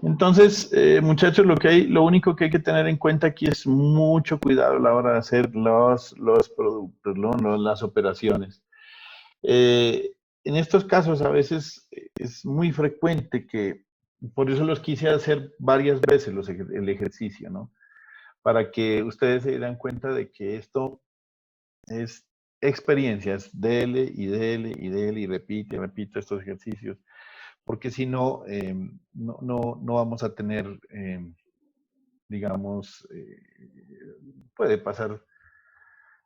Entonces, muchachos, lo único que hay que tener en cuenta aquí es mucho cuidado a la hora de hacer los productos, ¿no? Las operaciones. Eh, en estos casos a veces es muy frecuente que, por eso los quise hacer varias veces el ejercicio, ¿no? Para que ustedes se den cuenta de que esto es experiencias, dele y dele y dele y repite, repite estos ejercicios, porque si no, no vamos a tener, digamos, puede pasar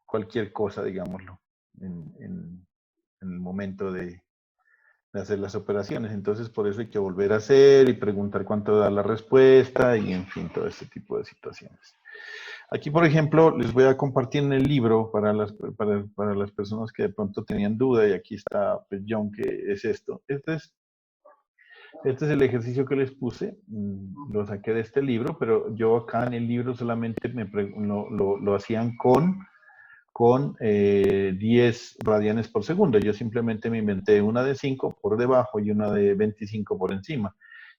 cualquier cosa, digámoslo, en el momento de hacer las operaciones. Entonces, por eso hay que volver a hacer y preguntar cuánto da la respuesta y, en fin, todo este tipo de situaciones. Aquí, por ejemplo, les voy a compartir en el libro para las personas que de pronto tenían duda, y aquí está pues, John, que es esto. Este es el ejercicio que les puse, lo saqué de este libro, pero yo acá en el libro solamente lo hacían con 10 radianes por segundo. Yo simplemente me inventé una de 5 por debajo y una de 25 por encima.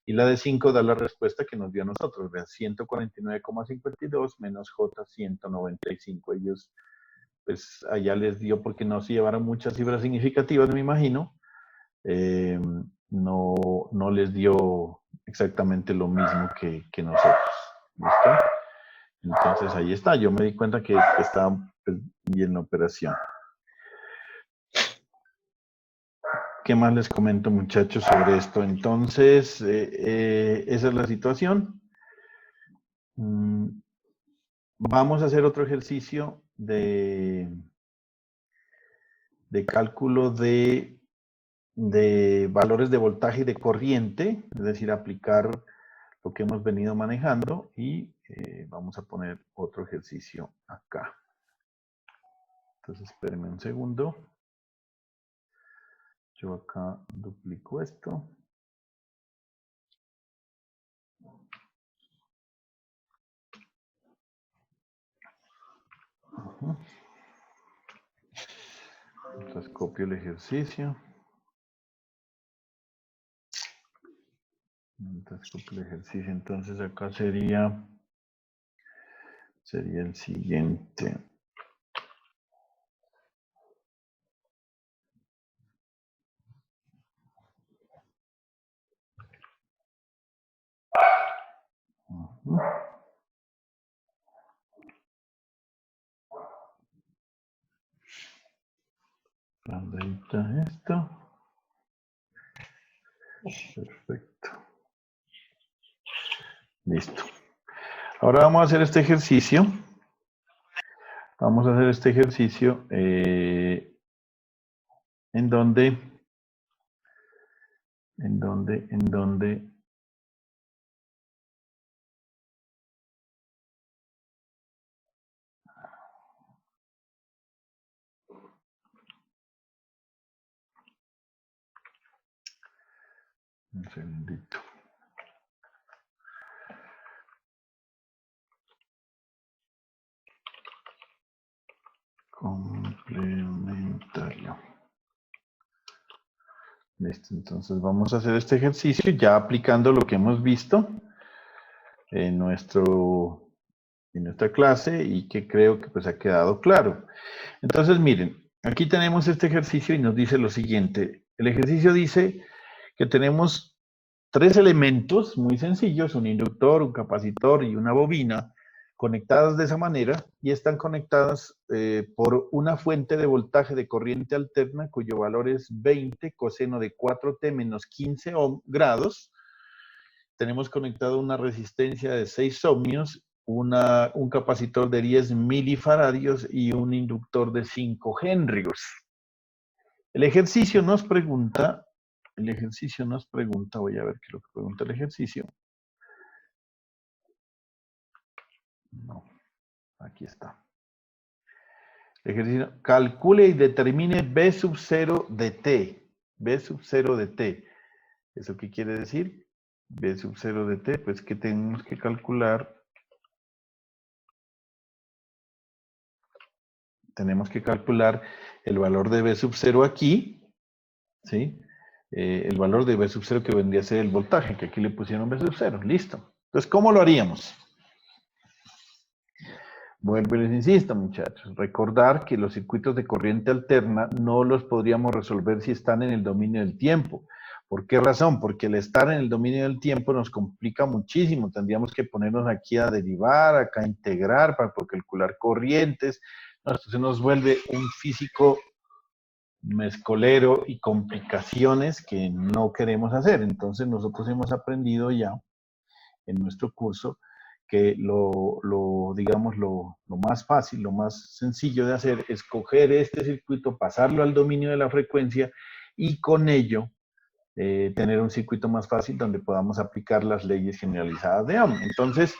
Y la de 5 da la respuesta que nos dio a nosotros, vean, 149,52 menos J 195. Ellos, pues allá les dio, porque no se llevaron muchas cifras significativas, me imagino, eh, no les dio exactamente lo mismo que nosotros. ¿Listo? Entonces ahí está, yo me di cuenta que estaba pues, bien la operación. ¿Qué más les comento, muchachos, sobre esto? Entonces, esa es la situación. Vamos a hacer otro ejercicio de cálculo de valores de voltaje y de corriente, es decir, aplicar lo que hemos venido manejando, y vamos a poner otro ejercicio acá. Entonces, espérenme un segundo. Yo acá duplico esto. Entonces copio el ejercicio. Entonces copio el ejercicio. Entonces acá sería el siguiente. Planadita esto. Perfecto. Listo. Ahora vamos a hacer este ejercicio. Vamos a hacer este ejercicio en donde un segundito. Complementario. Listo, entonces vamos a hacer este ejercicio ya aplicando lo que hemos visto en nuestra clase y que creo que pues ha quedado claro. Entonces miren, aquí tenemos este ejercicio y nos dice lo siguiente. El ejercicio dice que tenemos tres elementos muy sencillos, un inductor, un capacitor y una bobina, conectadas de esa manera y están conectadas por una fuente de voltaje de corriente alterna cuyo valor es 20 coseno de 4t menos 15 grados. Tenemos conectado una resistencia de 6 ohmios, un capacitor de 10 milifaradios y un inductor de 5 henrios. El ejercicio nos pregunta, voy a ver qué es lo que pregunta el ejercicio. No, aquí está. El ejercicio, calcule y determine B sub 0 de T. B sub 0 de T. ¿Eso qué quiere decir? B sub 0 de T, pues que tenemos que calcular. Tenemos que calcular el valor de B sub 0 aquí, ¿sí? el valor de V sub 0 que vendría a ser el voltaje, que aquí le pusieron V sub 0. Listo. Entonces, ¿cómo lo haríamos? Vuelvo y les insisto, muchachos. Recordar que los circuitos de corriente alterna no los podríamos resolver si están en el dominio del tiempo. ¿Por qué razón? Porque el estar en el dominio del tiempo nos complica muchísimo. Tendríamos que ponernos aquí a derivar, acá a integrar para calcular corrientes. Esto se nos vuelve un físico mezcolero y complicaciones que no queremos hacer. Entonces nosotros hemos aprendido ya en nuestro curso que digamos, lo más fácil, lo más sencillo de hacer es coger este circuito, pasarlo al dominio de la frecuencia y con ello tener un circuito más fácil donde podamos aplicar las leyes generalizadas de Ohm. Entonces,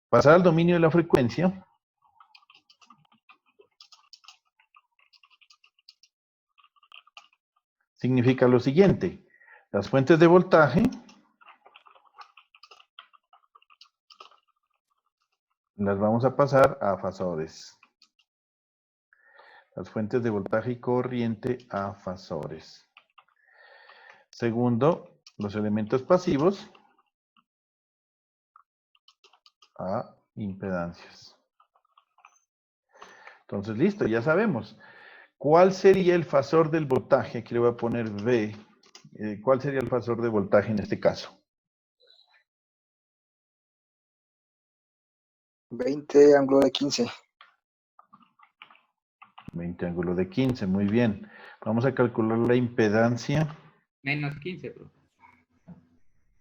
pasar al dominio de la frecuencia significa lo siguiente: las fuentes de voltaje las vamos a pasar a fasores. Las fuentes de voltaje y corriente a fasores. Segundo, los elementos pasivos a impedancias. Entonces, listo, ya sabemos. ¿Cuál sería el fasor del voltaje? Aquí le voy a poner V. ¿Cuál sería el fasor de voltaje en este caso? 20 ángulo de 15. 20 ángulo de 15, muy bien. Vamos a calcular la impedancia. Menos 15, bro.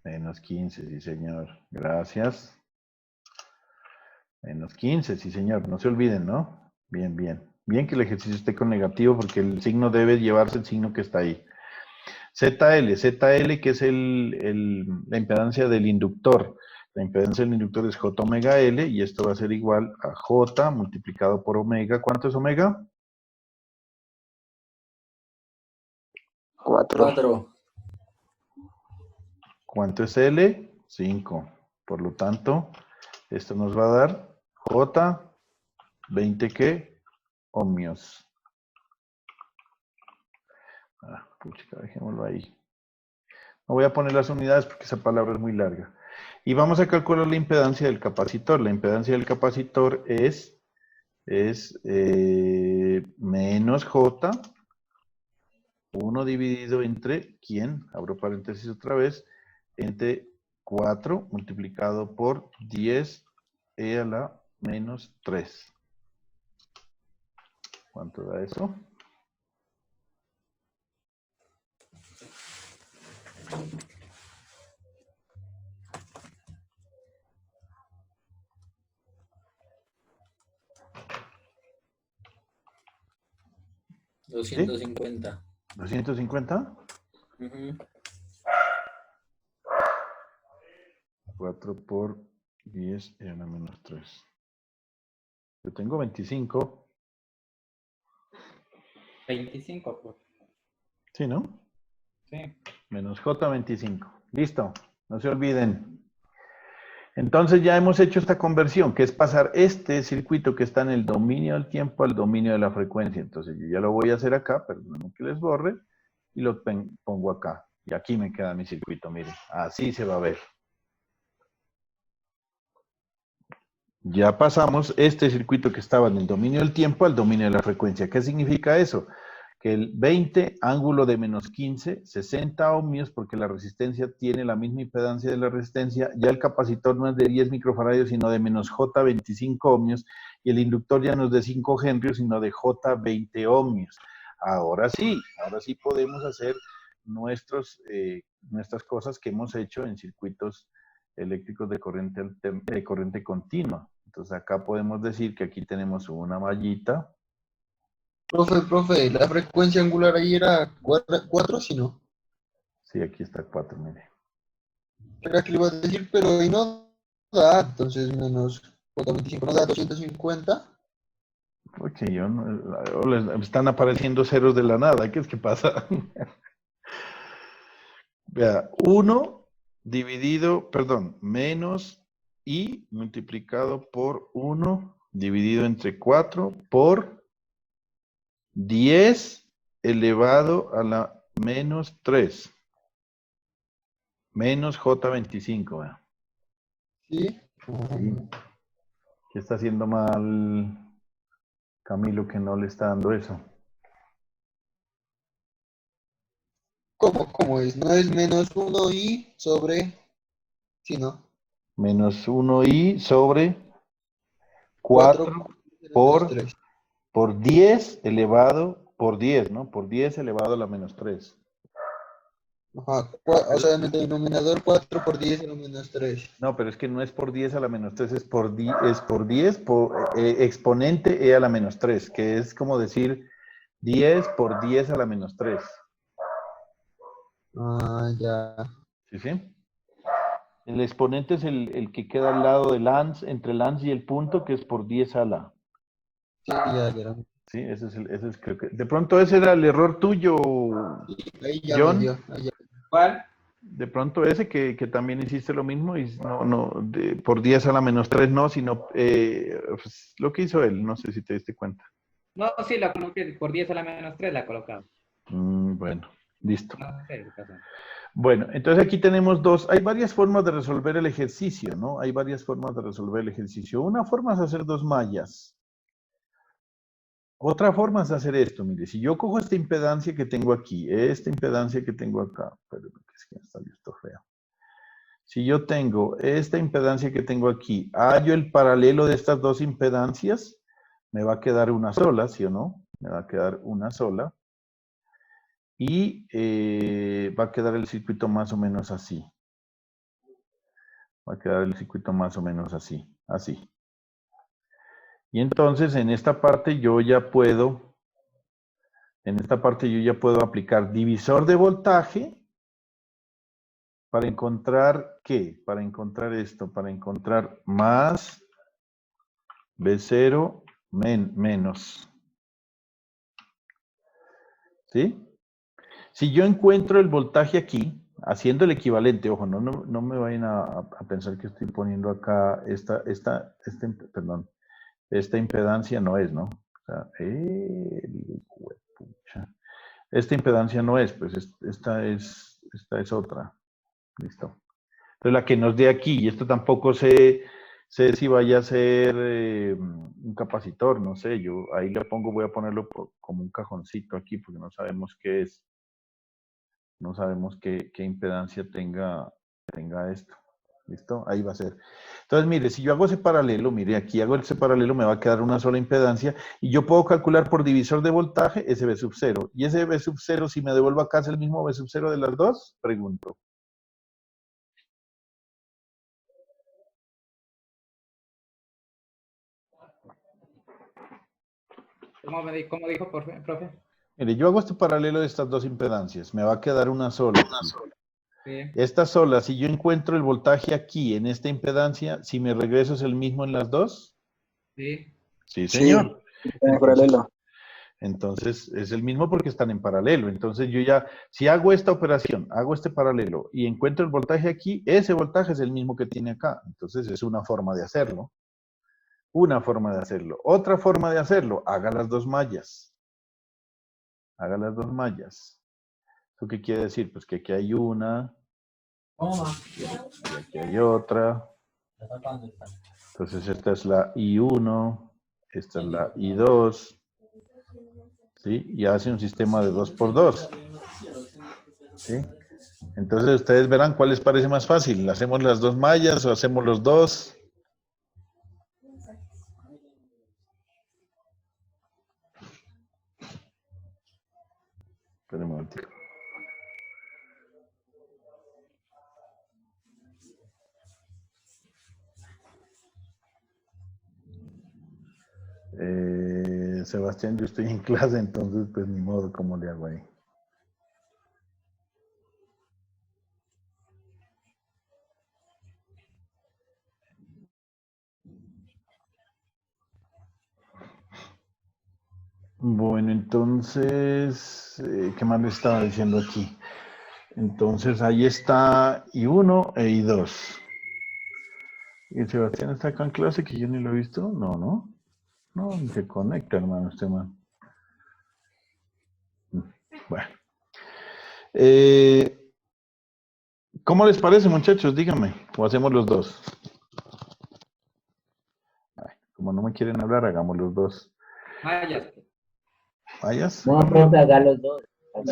Menos 15, sí señor. Gracias. Menos 15, sí señor. No se olviden, ¿no? Bien, bien. Bien que el ejercicio esté con negativo porque el signo debe llevarse el signo que está ahí. ZL, que es la impedancia del inductor. La impedancia del inductor es J omega L y esto va a ser igual a J multiplicado por omega. ¿Cuánto es omega? 4. ¿Cuánto es L? 5. Por lo tanto, esto nos va a dar J, 20 ¿qué? Ohmios. Pucha, dejémoslo ahí. No voy a poner las unidades porque esa palabra es muy larga. Y vamos a calcular la impedancia del capacitor. La impedancia del capacitor es menos J, 1 dividido entre, ¿quién? Abro paréntesis otra vez, entre 4 multiplicado por 10 e a la menos 3. ¿Cuánto da eso? ¿Sí? 250. ¿250? 4 por 10 e a la menos 3. Yo tengo 25. 25, pues. ¿Sí, no? Sí. Menos J, 25. Listo. No se olviden. Entonces ya hemos hecho esta conversión, que es pasar este circuito que está en el dominio del tiempo al dominio de la frecuencia. Entonces yo ya lo voy a hacer acá, perdón que les borre, y lo pongo acá. Y aquí me queda mi circuito, miren. Así se va a ver. Ya pasamos este circuito que estaba en el dominio del tiempo al dominio de la frecuencia. ¿Qué significa eso? Que el 20 ángulo de menos 15, 60 ohmios, porque la resistencia tiene la misma impedancia de la resistencia, ya el capacitor no es de 10 microfarados, sino de menos J 25 ohmios, y el inductor ya no es de 5 henrios, sino de J 20 ohmios. Ahora sí podemos hacer nuestras cosas que hemos hecho en circuitos eléctricos de corriente continua. Entonces acá podemos decir que aquí tenemos una mallita. Profe, la frecuencia angular ahí era 4, ¿sí no? Sí, aquí está 4, mire. Era que le iba a decir, pero ahí no da, entonces menos 425 no da 250. Porque yo no, les están apareciendo ceros de la nada. ¿Qué es que pasa? Vea, 1 dividido, perdón, menos I multiplicado por 1 dividido entre 4 por 10 elevado a la menos 3. Menos J25. ¿Verdad? ¿Sí? Sí. ¿Qué está haciendo mal Camilo que no le está dando eso? ¿Cómo es? No es menos 1i sobre... Sí, ¿no? Menos 1i sobre 4 4 menos por, 3. por 10 elevado por 10, ¿no? Por 10 elevado a la menos 3. Ajá, o sea, en el denominador 4 por 10 a la menos 3. No, pero es que no es por 10 a la menos 3, es por 10 por exponente e a la menos 3, que es como decir 10 por 10 a la menos 3. Ah, ya. ¿Sí, sí? El exponente es el que queda al lado del ans, entre el ans y el punto, que es por 10 a la. Sí, ya. Sí, creo que. De pronto ese era el error tuyo, Sí, ahí ya me John. dio. Ahí ya. ¿Cuál? De pronto ese que también hiciste lo mismo y por 10 a la menos 3 no, sino pues, lo que hizo él, no sé si te diste cuenta. No, sí, la coloqué por 10 a la menos 3 la he colocado. Bueno, listo. No sé qué pasó. Bueno, entonces aquí tenemos hay varias formas de resolver el ejercicio, ¿no? Hay varias formas de resolver el ejercicio. Una forma es hacer dos mallas. Otra forma es hacer esto, mire, si yo cojo esta impedancia que tengo aquí, esta impedancia que tengo acá, pero es que me salió esto feo. Si yo tengo esta impedancia que tengo aquí, hallo el paralelo de estas dos impedancias, me va a quedar una sola, ¿sí o no? Me va a quedar una sola. Y va a quedar el circuito más o menos así. Va a quedar el circuito más o menos así, así. Y entonces en esta parte yo ya puedo aplicar divisor de voltaje para encontrar ¿qué? Para encontrar esto, para encontrar más B0 menos. ¿Sí? Si yo encuentro el voltaje aquí, haciendo el equivalente, ojo, no me vayan a pensar que estoy poniendo acá perdón, esta impedancia no es, ¿no? O sea, esta impedancia no es, pues esta es otra. Listo. Entonces la que nos dé aquí, y esto tampoco sé si vaya a ser un capacitor, no sé, yo ahí le pongo, voy a ponerlo como un cajoncito aquí, porque no sabemos qué es. No sabemos qué impedancia tenga esto. ¿Listo? Ahí va a ser. Entonces, mire, si yo hago ese paralelo, mire, aquí hago ese paralelo, me va a quedar una sola impedancia y yo puedo calcular por divisor de voltaje ese B sub 0. Y ese B sub 0, si me devuelvo acá, ¿es el mismo B sub 0 de las dos? Pregunto. ¿Cómo dijo, profe? Mire, yo hago este paralelo de estas dos impedancias, me va a quedar una sola aquí. Sí. Esta sola, si yo encuentro el voltaje aquí en esta impedancia, si me regreso es el mismo en las dos. Sí. Sí, Sí, señor. en paralelo. Entonces es el mismo porque están en paralelo. Entonces yo ya, si hago esta operación, hago este paralelo y encuentro el voltaje aquí, ese voltaje es el mismo que tiene acá. Entonces es una forma de hacerlo. Una forma de hacerlo. Otra forma de hacerlo, haga las dos mallas. Haga las dos mallas. ¿Eso qué quiere decir? Pues que aquí hay una y aquí hay otra. Entonces esta es la I1, esta es la I2. ¿Sí? Y hace un sistema de 2x2. ¿Sí? Entonces ustedes verán cuál les parece más fácil. ¿Hacemos las dos mallas o hacemos los dos? Esperen un momentito. Sebastián, yo estoy en clase, entonces pues ni modo, ¿cómo le hago ahí? Bueno, entonces, ¿qué más le estaba diciendo aquí? Entonces ahí está I1 e I2. ¿Y Sebastián está acá en clase que yo ni lo he visto? No, no. No, ni se conecta, hermano, este man. Bueno. ¿Cómo les parece, muchachos? Díganme. ¿O hacemos los dos? Ay, como no me quieren hablar, hagamos los dos. Mayas. ¿Vayas? No, profe, haga los dos.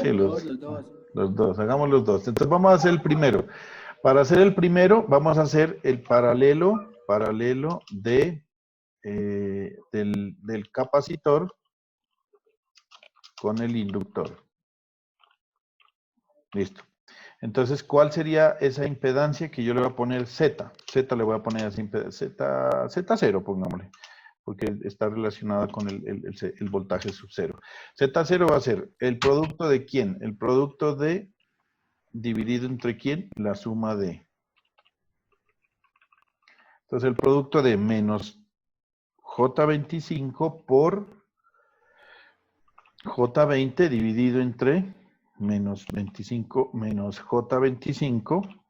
Sí, los dos. Hagamos los dos. Entonces vamos a hacer el primero. Para hacer el primero, vamos a hacer el paralelo de, del capacitor con el inductor. Listo. Entonces, ¿cuál sería esa impedancia que yo le voy a poner Z? Z le voy a poner así, Z0, pongámosle, porque está relacionada con el voltaje sub cero. Z0 va a ser el producto de ¿quién? El producto de dividido entre ¿quién? La suma de. Entonces, el producto de menos J25 por J20 dividido entre menos 25 menos J25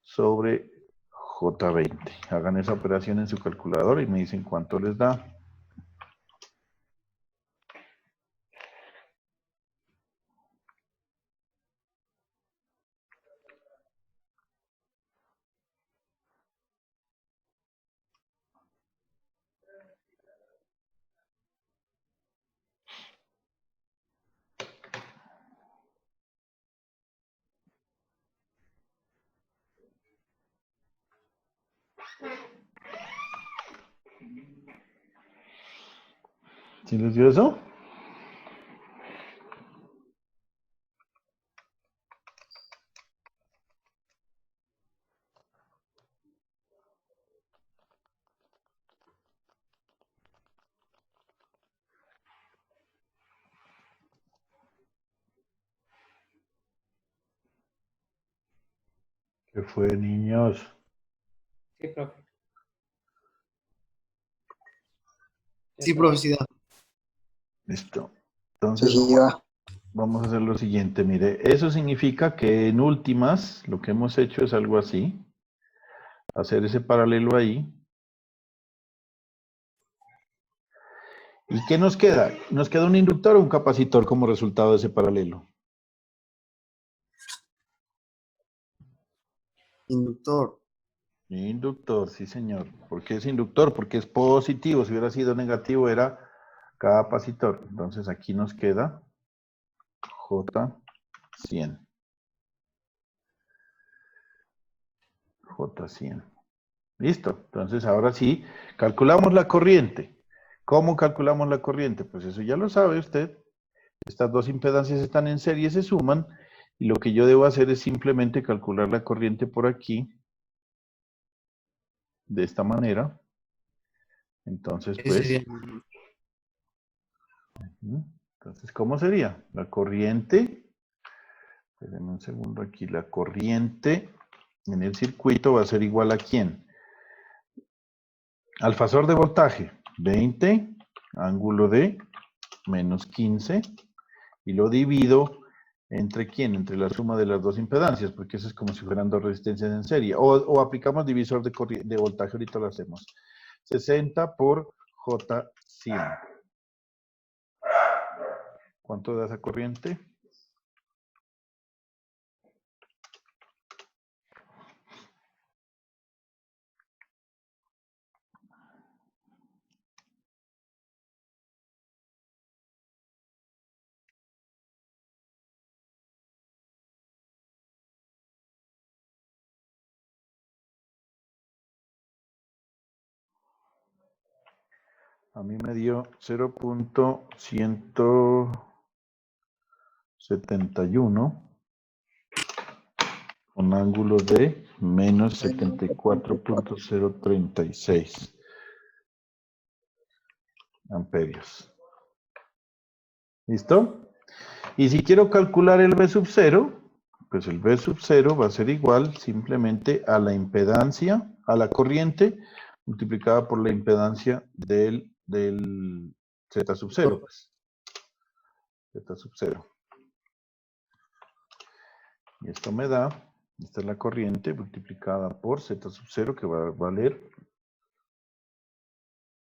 sobre J20. Hagan esa operación en su calculadora y me dicen cuánto les da. ¿Sí les dio eso? ¿Qué fue, niños? Sí, profe. Sí, profesidad. Listo. Sí, Entonces sí, va. vamos a hacer lo siguiente. Mire, eso significa que en últimas lo que hemos hecho es algo así. Hacer ese paralelo ahí. ¿Y qué nos queda? Nos queda un inductor o un capacitor como resultado de ese paralelo. Inductor. Inductor, sí señor. ¿Por qué es inductor? Porque es positivo. Si hubiera sido negativo era capacitor. Entonces aquí nos queda J100. J100. Listo. Entonces ahora sí, calculamos la corriente. ¿Cómo calculamos la corriente? Pues eso ya lo sabe usted. Estas dos impedancias están en serie, se suman. Y lo que yo debo hacer es simplemente calcular la corriente por aquí. De esta manera. Entonces, Ese pues, sería entonces, ¿cómo sería? La corriente, espérenme un segundo aquí, la corriente en el circuito va a ser igual a ¿quién? Al fasor de voltaje, 20, ángulo de menos 15, y lo divido entre ¿quién? Entre la suma de las dos impedancias, porque eso es como si fueran dos resistencias en serie. O aplicamos divisor de voltaje, ahorita lo hacemos. 60 por J100. ¿Cuánto da esa corriente? A mí me dio 0.171 con ángulo de menos 74.036 amperios. ¿Listo? Y si quiero calcular el V sub 0, pues el V sub 0 va a ser igual simplemente a la impedancia, a la corriente, multiplicada por la impedancia del Z sub 0, pues. Z sub 0. Y esto me da, esta es la corriente multiplicada por Z sub 0, que va a valer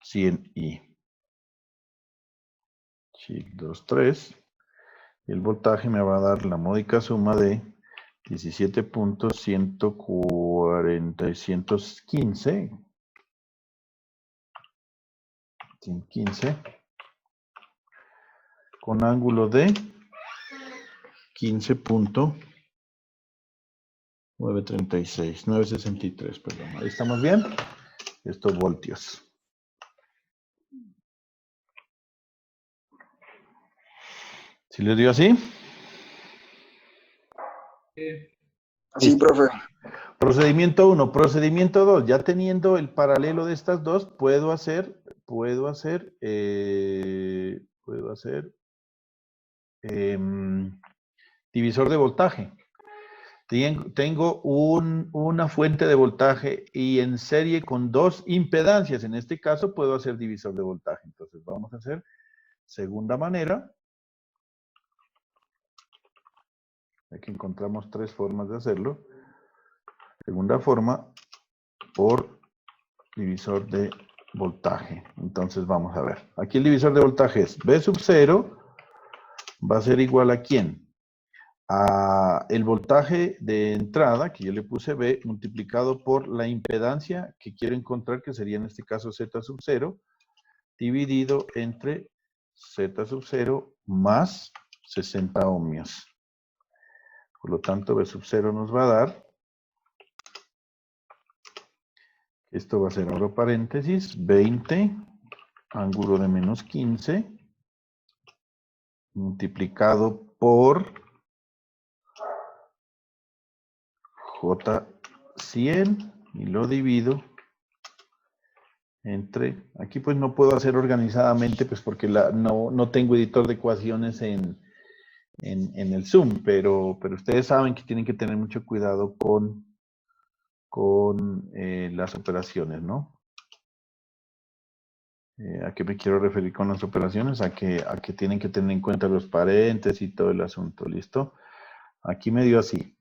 100i. Chic 2, 3. Y el voltaje me va a dar la módica suma de 17.140 y 115. 115 con ángulo de 15.936, 963, perdón. Ahí estamos bien. Estos voltios. ¿Sí les dio así? Sí, profe. Procedimiento 1, procedimiento 2. Ya teniendo el paralelo de estas dos, puedo hacer divisor de voltaje. Tengo una fuente de voltaje y en serie con dos impedancias. En este caso puedo hacer divisor de voltaje. Entonces vamos a hacer segunda manera. Aquí encontramos tres formas de hacerlo. Segunda forma, por divisor de voltaje. Entonces vamos a ver. Aquí el divisor de voltaje es B sub 0 va a ser igual a ¿quién? A el voltaje de entrada, que yo le puse B, multiplicado por la impedancia que quiero encontrar, que sería en este caso Z sub 0, dividido entre Z sub 0 más 60 ohmios. Por lo tanto, B sub 0 nos va a dar, esto va a ser, abro paréntesis, 20, ángulo de menos 15, multiplicado por J100 y lo divido entre, aquí pues no puedo hacer organizadamente pues porque no tengo editor de ecuaciones en el Zoom, pero ustedes saben que tienen que tener mucho cuidado con las operaciones, ¿no? ¿A qué me quiero referir con las operaciones? A que tienen que tener en cuenta los paréntesis y todo el asunto, ¿listo? Aquí me dio así.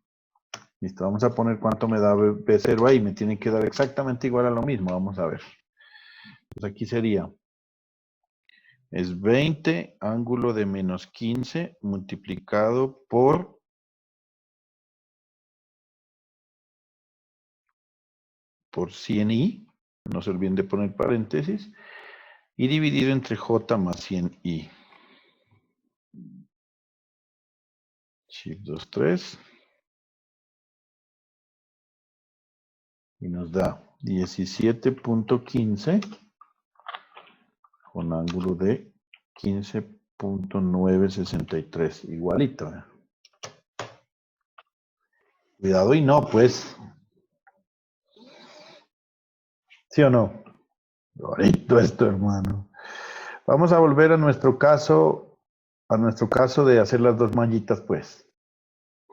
Listo, vamos a poner cuánto me da B0 ahí. Me tiene que dar exactamente igual a lo mismo. Vamos a ver. Pues aquí sería, es 20 ángulo de menos 15 multiplicado por 100i. No se olviden de poner paréntesis. Y dividido entre J más 100i. Shift 2, 3. Y nos da 17.15 con ángulo de 15.963. Igualito. Cuidado y no, pues. ¿Sí o no? Bonito esto, hermano. Vamos a volver a nuestro caso de hacer las dos mallitas, pues.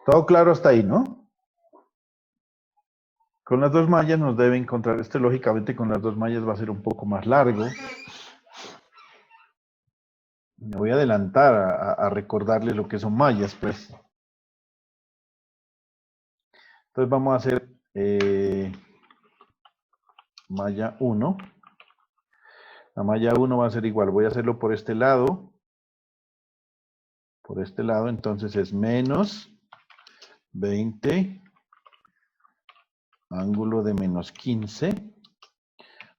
Todo claro hasta ahí, ¿no? Con las dos mallas nos debe encontrar, lógicamente con las dos mallas va a ser un poco más largo. Me voy a adelantar a recordarles lo que son mallas, pues. Entonces vamos a hacer malla 1. La malla 1 va a ser igual, voy a hacerlo por este lado. Por este lado, entonces es menos 20 ángulo de menos 15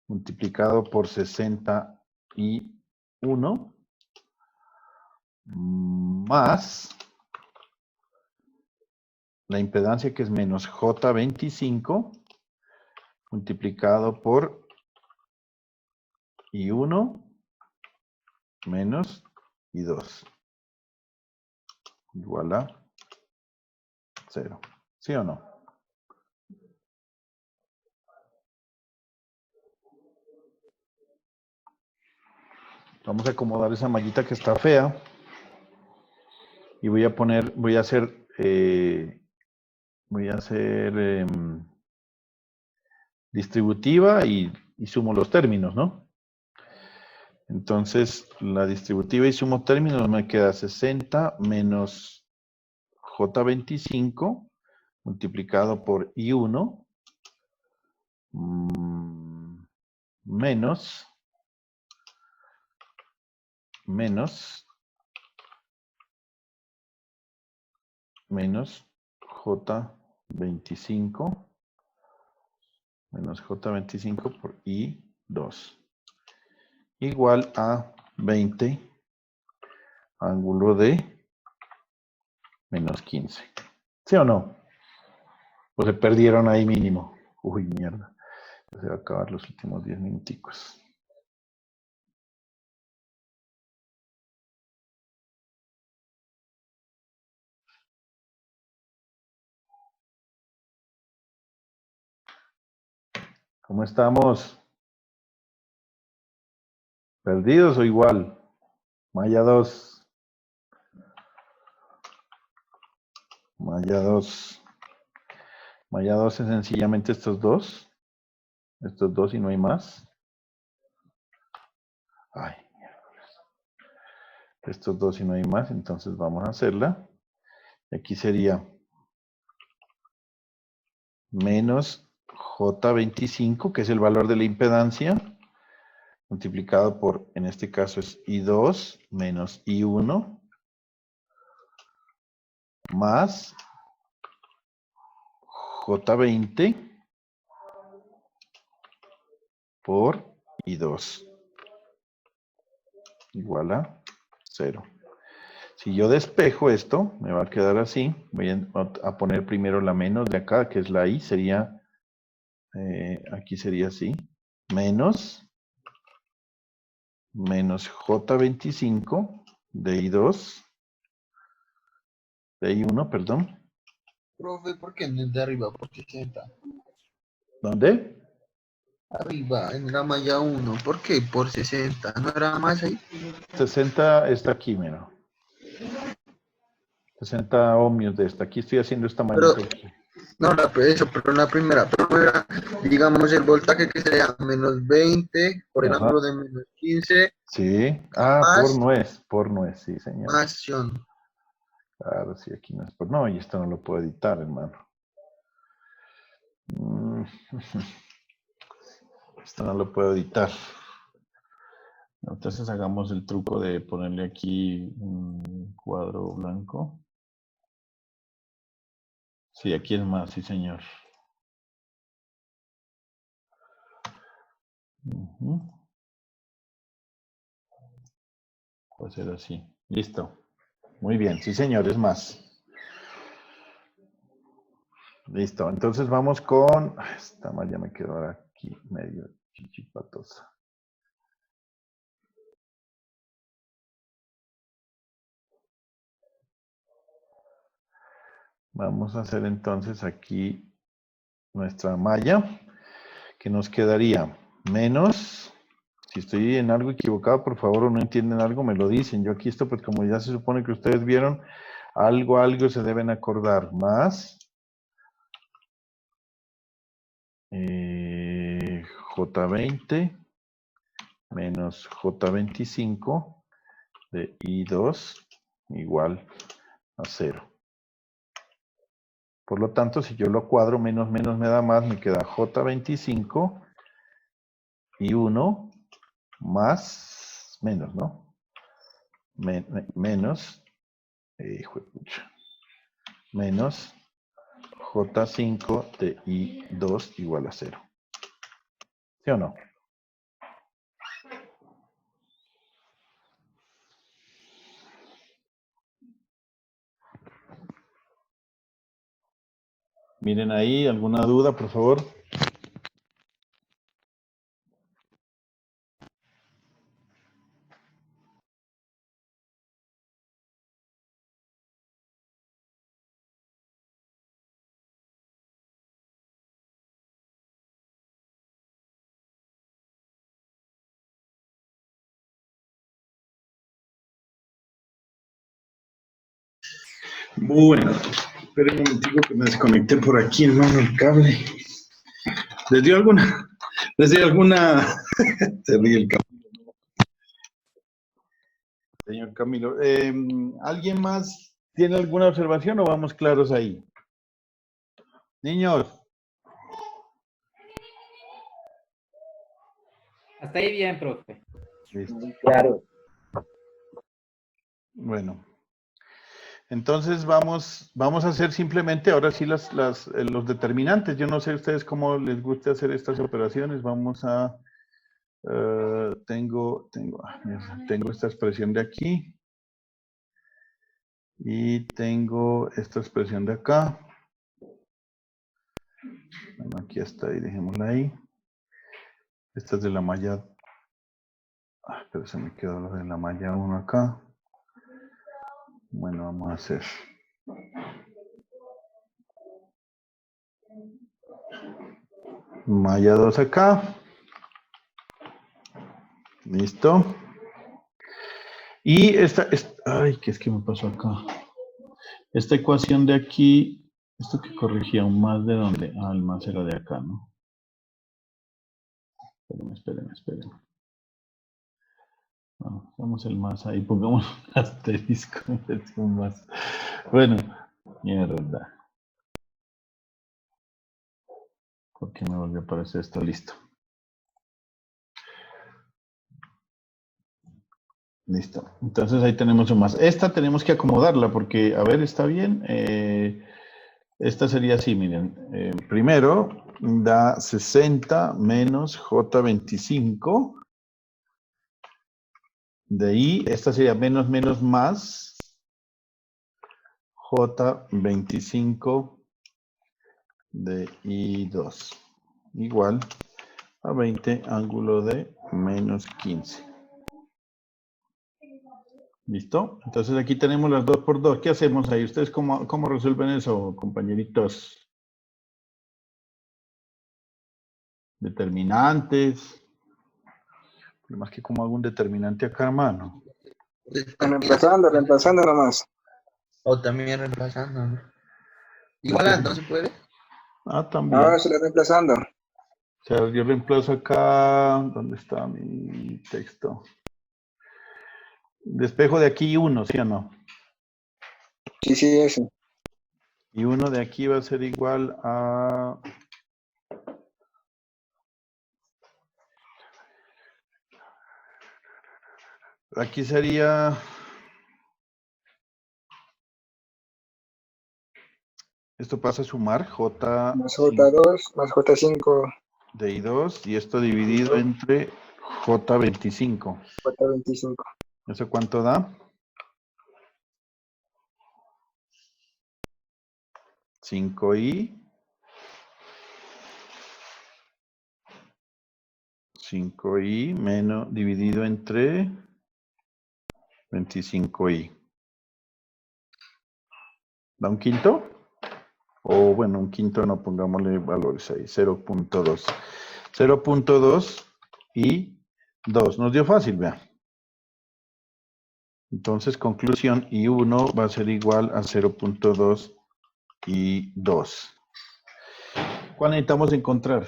multiplicado por 61 más la impedancia que es menos J25 multiplicado por I1 menos I2 igual a 0. ¿Sí o no? Vamos a acomodar esa mallita que está fea y voy a hacer distributiva y sumo los términos, ¿no? Entonces, la distributiva y sumo términos me queda 60 menos J25 multiplicado por I1 menos menos J25 menos J25 por I2 igual a 20 ángulo de menos 15. ¿Sí o no? O se perdieron ahí mínimo. Uy, mierda. Se va a acabar los últimos 10 minuticos. ¿Cómo estamos? ¿Perdidos o igual? Malla 2. Malla 2. Malla 2 es sencillamente estos dos. Estos dos y no hay más. Ay, estos dos y no hay más, entonces vamos a hacerla. Aquí sería menos J25, que es el valor de la impedancia, multiplicado por, en este caso es I2 menos I1, más J20 por I2, igual a 0. Si yo despejo esto, me va a quedar así. Voy a poner primero la menos de acá, que es la I, sería, aquí sería así, menos J25 de I2, de I1, perdón. Profe, ¿por qué en el de arriba? Por 60. ¿Dónde? Arriba, en la malla 1. ¿Por qué? Por 60. ¿No era más ahí? 60 está aquí, mira. 60 ohmios de esta. Aquí estoy haciendo esta Pero, manito aquí. no, pero en la primera era, digamos, el voltaje que sería menos 20 por el Ajá. ángulo de menos 15 Sí. Ah, más por nuez, sí, señor. más acción. Claro, sí, aquí no es por. No, y esto no lo puedo editar, hermano. Esto no lo puedo editar. Entonces hagamos el truco de ponerle aquí un cuadro blanco. Sí, aquí es más, sí, señor. Puede ser así. Listo. Muy bien, sí, señor, es más. Listo, entonces vamos con... Esta malla me quedó ahora aquí medio chichipatosa. Vamos a hacer entonces aquí nuestra malla, que nos quedaría menos... Si estoy en algo equivocado, por favor, o no entienden algo, me lo dicen. Yo aquí estoy, pues como ya se supone que ustedes vieron, algo se deben acordar. Más J20 menos J25 de I2 igual a 0. Por lo tanto, si yo lo cuadro, menos me da más, me queda J25 y 1 más, menos, ¿no? Menos, menos J5 de I2 igual a 0. ¿Sí o no? Miren ahí, ¿alguna duda, por favor? Bueno, esperen un momentico que me desconecté por aquí, hermano, el cable. ¿Les dio alguna? Se ríe el Camilo. Señor Camilo, ¿alguien más tiene alguna observación o vamos claros ahí? Niños. Hasta ahí bien, profe. Listo. Claro. Bueno. Entonces vamos a hacer simplemente ahora sí los determinantes. Yo no sé a ustedes cómo les gusta hacer estas operaciones. Vamos a... tengo esta expresión de aquí. Y tengo esta expresión de acá. Bueno, aquí está y dejémosla ahí. Esta es de la malla... pero se me quedó lo de la malla 1 acá. Bueno, vamos a hacer... Malla 2 acá. Listo. Y ay, ¿qué es que me pasó acá? Esta ecuación de aquí, esto que corregía un más de dónde? Ah, el más era de acá, ¿no? Espérenme. Vamos el más ahí, pongamos un asterisco, un más. Bueno, mierda. ¿Por qué me volvió a aparecer esto? Listo. Listo. Entonces ahí tenemos un más. Esta tenemos que acomodarla porque, a ver, ¿está bien? Esta sería así, miren. Primero da 60 menos J25. De ahí, esta sería menos más J25 de I2. Igual a 20 ángulo de menos 15. ¿Listo? Entonces aquí tenemos las 2 por 2. ¿Qué hacemos ahí? ¿Ustedes cómo resuelven eso, compañeritos? Determinantes. Más que como hago un determinante acá, hermano. Reemplazando nomás. O también reemplazando, ¿no? Igualando, ¿se puede? Ah, también. Ahora se lo reemplazando. O sea, yo reemplazo acá. ¿Dónde está mi texto? Despejo de aquí 1, ¿sí o no? Sí, eso. Y 1 de aquí va a ser igual a... Aquí sería... Esto pasa a sumar J... Más J2, más J5, de I2 y esto dividido entre J25. J25. ¿Eso cuánto da? 5i. 5i menos dividido entre 25i. ¿Da un quinto? O bueno, un quinto no, pongámosle valores ahí, 0.2. 0.2 y 2. Nos dio fácil, vean. Entonces, conclusión, I1 va a ser igual a 0.2 y 2. ¿Cuál necesitamos encontrar?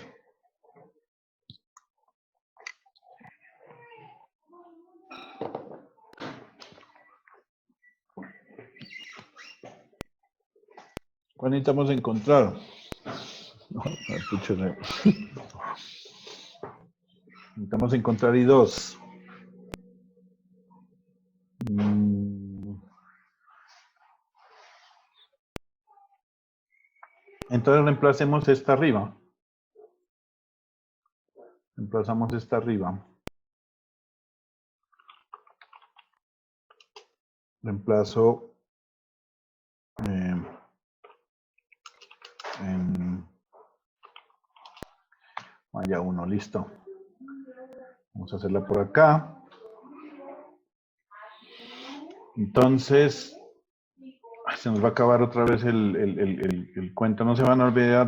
¿Cuál necesitamos encontrar? No, escucho, no. Necesitamos encontrar I2. Entonces reemplacemos esta arriba. Reemplazamos esta arriba. Reemplazo en malla 1, listo. Vamos a hacerla por acá. Entonces, se nos va a acabar otra vez el cuento. No se van a olvidar